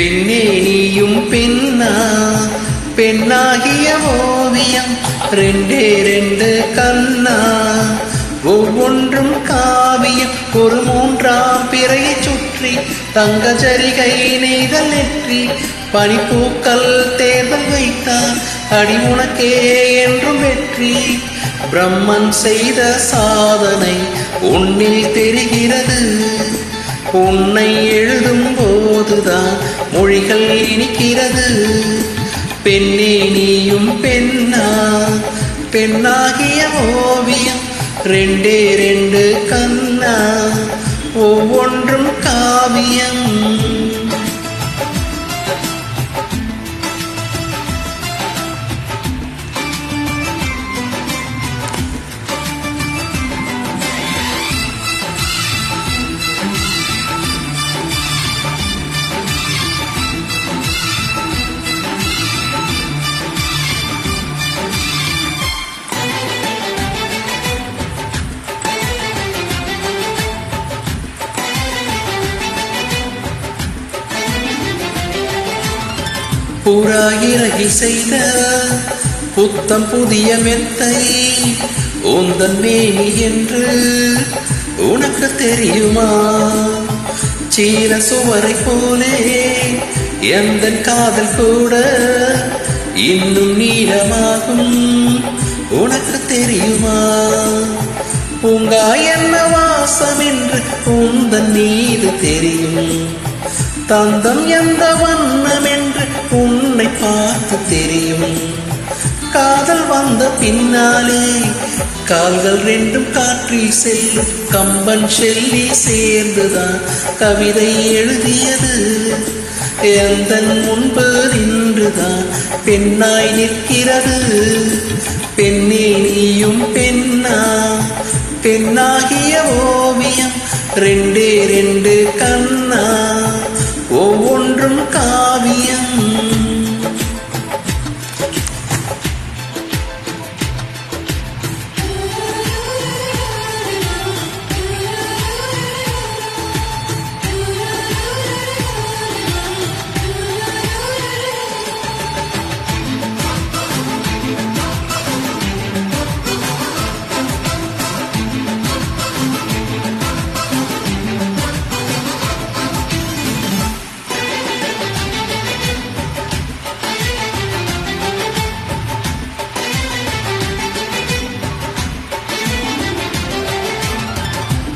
பெண்ணே நீயும் பெண்ணா, பெண்ணாகிய ஓவியம் ரெண்டே ரெண்டு கண்ணா, ஒவ்வொன்றும் காவியம் ஒரு மூன்றாம் பிறையை சுற்றி தங்க ஜரிகை நெய்தல் நெற்றி பனிப்பூக்கள் தேர்தல் வைத்தார் அடி உனக்கே என்றும் வெற்றி. பிரம்மன் செய்த சாதனை உன்னில் தெரிகிறது, உன்னை எழுதும் போதுதான் மொழிகள் இனிக்கிறது. பெண்ணே நீயும் பெண்ணா, பெண்ணாகிய ஓவியம் ரெண்டே ரெண்டு கண்ணா, ஒவ்வொன்றும் காவியம். புறாயிறகி செய்த புத்தம் புதிய மெத்தை உந்தன் மேனி என்று உனக்கு தெரியுமா? சீர சுவரை போலே எந்த காதல் கூட இன்னும் நீளமாகும் உனக்கு தெரியுமா? பூங்கா என்ன வாசம் என்று உந்தன் மீது தெரியும், தந்தம் எந்த வண்ணம் என்று உன்னை பார்த்து தெரியும். காதல் வந்த பின்னாலே கால்கள் ரெண்டும் காற்றில் செல்லும், கம்பன் சொல்லி சேர்ந்துதான் கவிதை எழுதியது. எந்த முன்பு நின்றுதான் பெண்ணாய் நிற்கிறது. பெண்ணே நீயும் பெண்ணா, பெண்ணாகிய ஓவியம் ரெண்டே ரெண்டு கண்ணா, ஒவ்வொன்றும் காவியம்.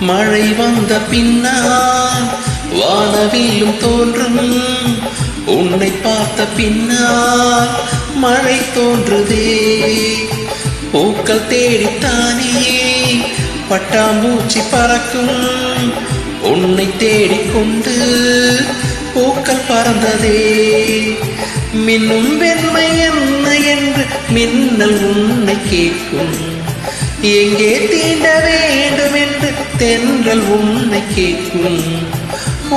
மழை வந்த பின்னால் வானவிலும் தோன்றும், உன்னை பார்த்த பின்னால் மழை தோன்றுதே. பூக்கள் தேடித்தானே பட்டாம்பூச்சி பறக்கும், உன்னை தேடிக்கொண்டு பூக்கள் பறந்ததே. மின்னும் வெண்மை என்ன என்று மின்னல் உன்னை கேட்கும், எங்கே தீண்ட வேண்டும் என்று தென்றல் உன்னை கேட்கும்.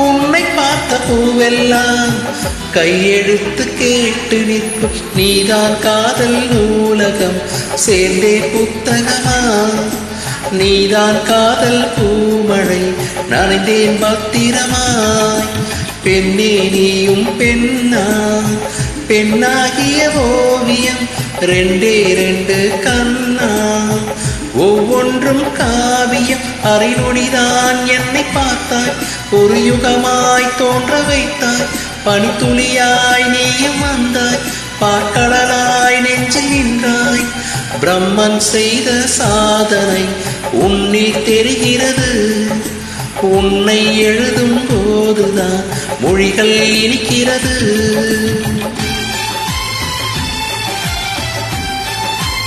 உன்னை பார்த்த பூவெல்லாம் கையெழுத்து கேட்டு நிற்கும், நீதான் காதல் நூலகம் சேர்ந்தே புத்தகமா, நீதான் காதல் பூமழை நனைந்தேன் பத்திரமாய். பெண்ணே நீயும் பெண்ணா, பெண்ணாகிய ஓவியம் ரெண்டே ரெண்டு கண்ணா, ஒவ்வொன்றும் காவியம். அரை நொடிதான் என்னை பார்த்தாய், ஒரு யுகமாய் தோன்ற வைத்தாய். பனித்துளியாய் நீயும் வந்தாய், பார்க்கடலாய் நெஞ்சில் நின்றாய். பிரம்மன் செய்த சாதனை உன்னில் தெரிகிறது, உன்னை எழுதும் போதுதான் மொழிகள் இனிக்கிறது.